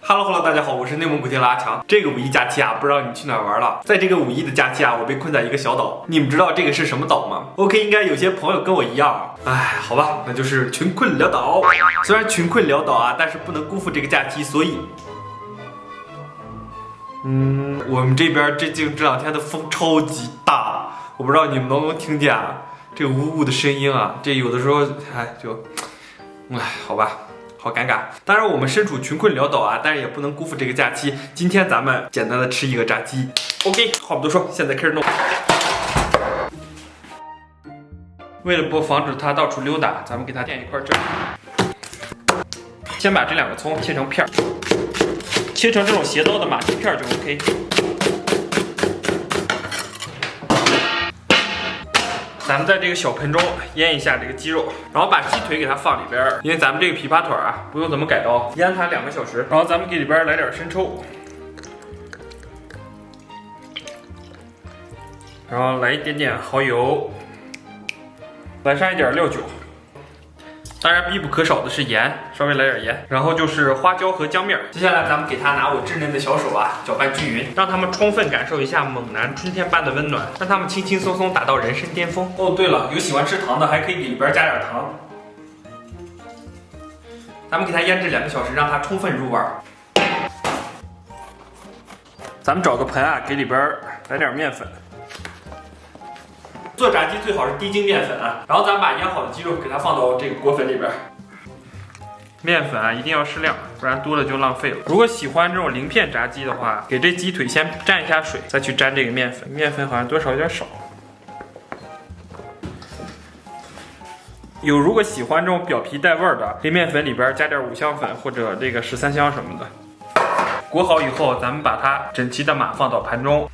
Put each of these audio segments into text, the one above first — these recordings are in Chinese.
Hello， 大家好，我是内蒙古听的阿强。这个五一假期啊，不知道你去哪儿玩了？在这个五一的假期啊，我被困在一个小岛。你们知道这个是什么岛吗 ？OK， 应该有些朋友跟我一样。哎，好吧，那就是穷困潦倒。虽然穷困潦倒啊，但是不能辜负这个假期，所以，我们这边这两天的风超级大，我不知道你们能不能听见啊？这个呜呜的声音啊，这有的时候好吧。好尴尬，当然我们身处穷困潦倒啊，但是也不能辜负这个假期。今天咱们简单的吃一个炸鸡。OK， 话不多说，现在开始弄。为了不防止它到处溜达，咱们给它垫一块这。先把这两个葱切成片儿，切成这种斜刀的马蹄片就 OK。咱们在这个小盆中腌一下这个鸡肉，然后把鸡腿给它放里边，因为咱们这个琵琶腿啊不用怎么改刀，腌它2个小时。然后咱们给里边来点生抽，然后来一点点蚝油，来上一点料酒，当然必不可少的是盐，稍微来点盐，然后就是花椒和姜面。接下来咱们给它拿我稚嫩的小手啊搅拌均匀，让它们充分感受一下猛男春天般的温暖，让它们轻轻松松达到人生巅峰。哦，对了，有喜欢吃糖的还可以给里边加点糖。咱们给它腌制2个小时，让它充分入味。咱们找个盆啊，给里边来点面粉。做炸鸡最好是低筋面粉啊，然后咱们把腌好的鸡肉给它放到这个锅粉里边。面粉啊一定要适量，不然多了就浪费了。如果喜欢这种零片炸鸡的话，给这鸡腿先蘸一下水，再去沾这个面粉。面粉好像多少有点少。如果喜欢这种表皮带味儿的，这面粉里边加点5香粉或者这个13香什么的。裹好以后，咱们把它整齐的码放到盘中。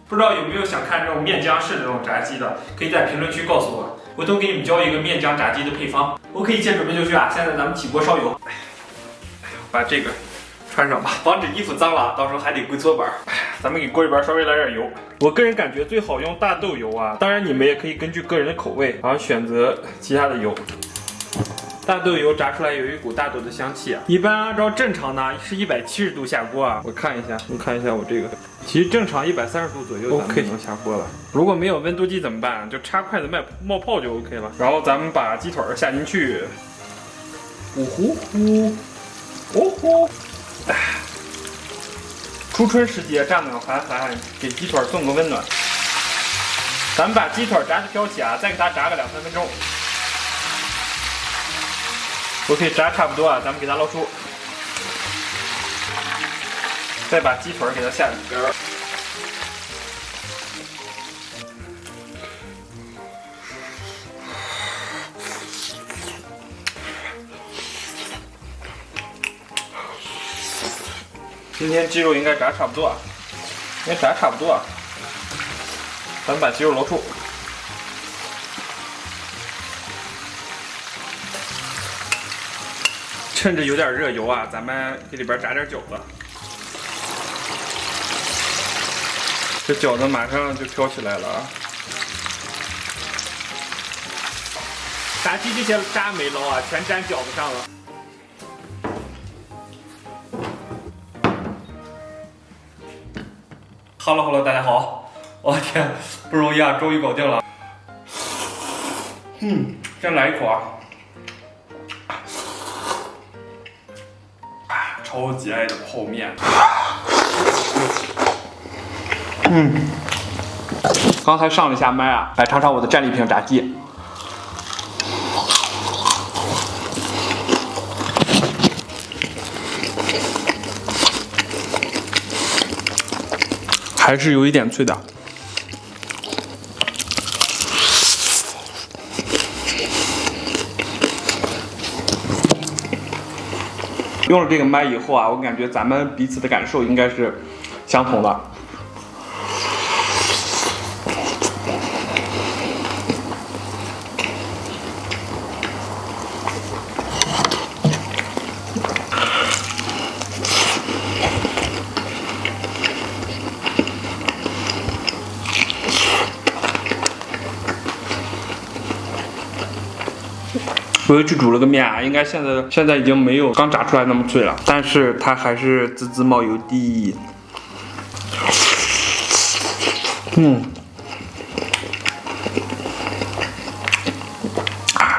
不知道有没有想看这种面浆式的这种炸鸡的，可以在评论区告诉我，回头给你们教一个面浆炸鸡的配方。OK， 一切准备就绪啊！现在咱们起锅烧油，把这个穿上吧，防止衣服脏了，到时候还得归搓板。咱们给锅里边稍微来点油，我个人感觉最好用大豆油啊，当然你们也可以根据个人的口味，然后选择其他的油。大豆油炸出来有一股大豆的香气啊。一般按照正常呢是170度下锅啊，我看一下，你看一下我这个，其实正常130度左右咱们能下锅了。如果没有温度计怎么办？就插筷子冒泡就 OK 了。然后咱们把鸡腿下进去，呼呼，初春时节乍暖还寒，给鸡腿送个温暖。咱们把鸡腿炸至飘起啊，再给它炸个2-3分钟。OK， 炸差不多啊，咱们给它捞出，再把鸡腿给它下里边。今天鸡肉应该炸差不多啊，咱们把鸡肉捞出。趁着有点热油啊，咱们给里边炸点饺子。这饺子马上就飘起来了啊！炸鸡这些渣没捞啊，全粘饺子上了。Hello， 大家好！我天，不容易啊，终于搞定了。先来一口啊！超级爱的泡面。刚才上了一下麦啊，来尝尝我的战利品炸鸡。还是有一点脆的。用了这个麦以后啊，我感觉咱们彼此的感受应该是相同的。我又去煮了个面啊，应该现在已经没有刚炸出来那么脆了，但是它还是滋滋冒油的。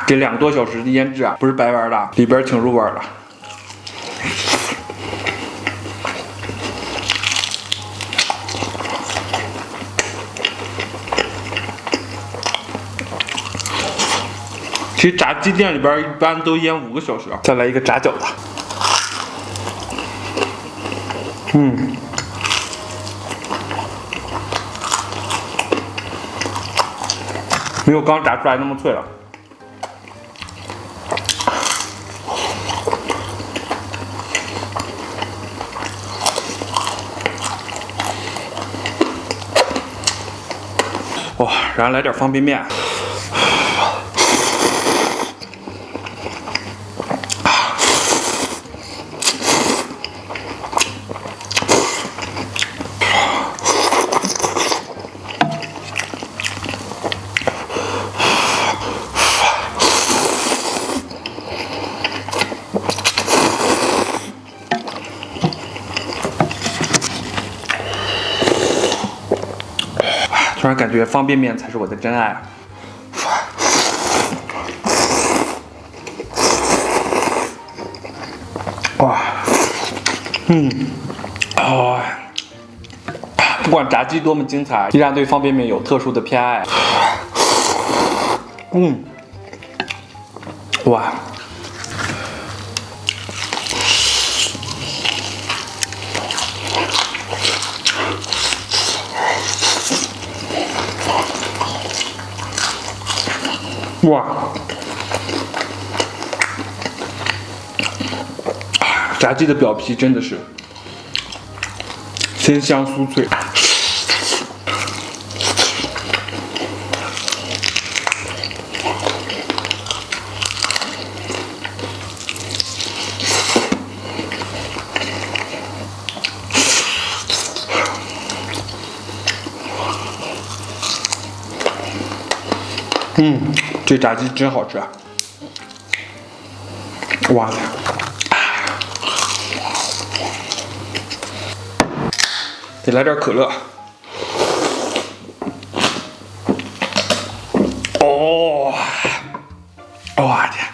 这2个多小时的腌制啊，不是白玩的，里边挺入味的。其实炸鸡店里边一般都腌5个小时。再来一个炸饺子。没有刚炸出来那么脆了。哇，然后来点方便面。突然感觉方便面才是我的真爱。哇，不管炸鸡多么精彩，依然对方便面有特殊的偏爱。哇。哇，炸鸡的表皮真的是鲜香酥脆。这炸鸡真好吃啊！哇塞！得来点可乐。哦，哇天！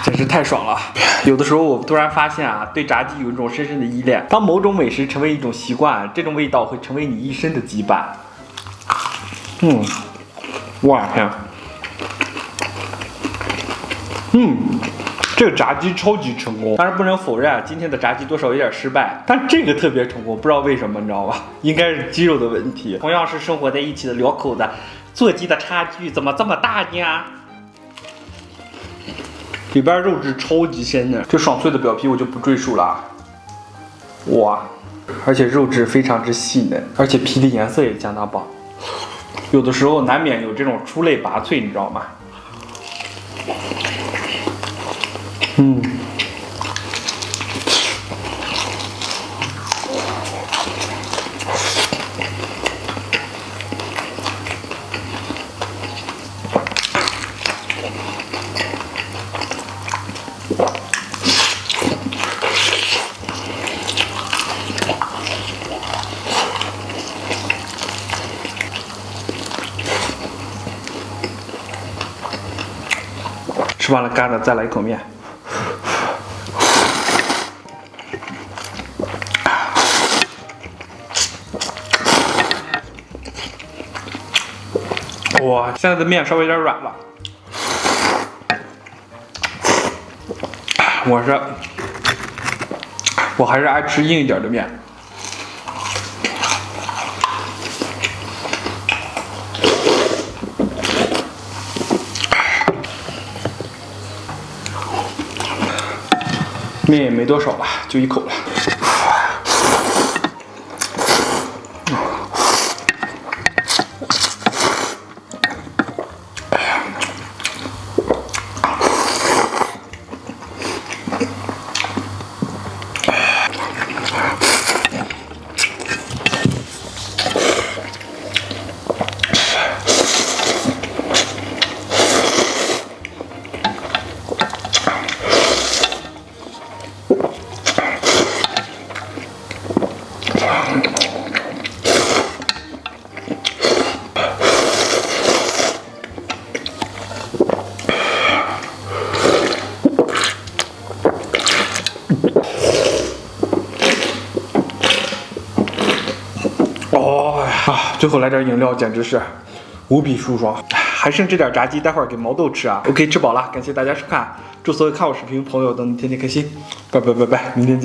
真是太爽了！有的时候我突然发现啊，对炸鸡有一种深深的依恋。当某种美食成为一种习惯，这种味道会成为你一生的羁绊。哇天！这个炸鸡超级成功，当然不能否认今天的炸鸡多少有点失败，但这个特别成功，不知道为什么，你知道吧？应该是鸡肉的问题。同样是生活在一起的2口子，做鸡的差距怎么这么大呢？里边肉质超级鲜嫩，这爽脆的表皮我就不赘述了。哇，而且肉质非常之细嫩，而且皮的颜色也相当棒。有的时候难免有这种出类拔萃，你知道吗？吃完了干的，再来一口面。哇，现在的面稍微有点软了。我还是爱吃硬一点的面。面也没多少了，就1口了。最后来点饮料，简直是无比舒爽。还剩这点炸鸡，待会儿给毛豆吃啊。OK， 吃饱了，感谢大家收看，祝所有看我视频朋友都能天天开心，拜拜拜拜，明天见。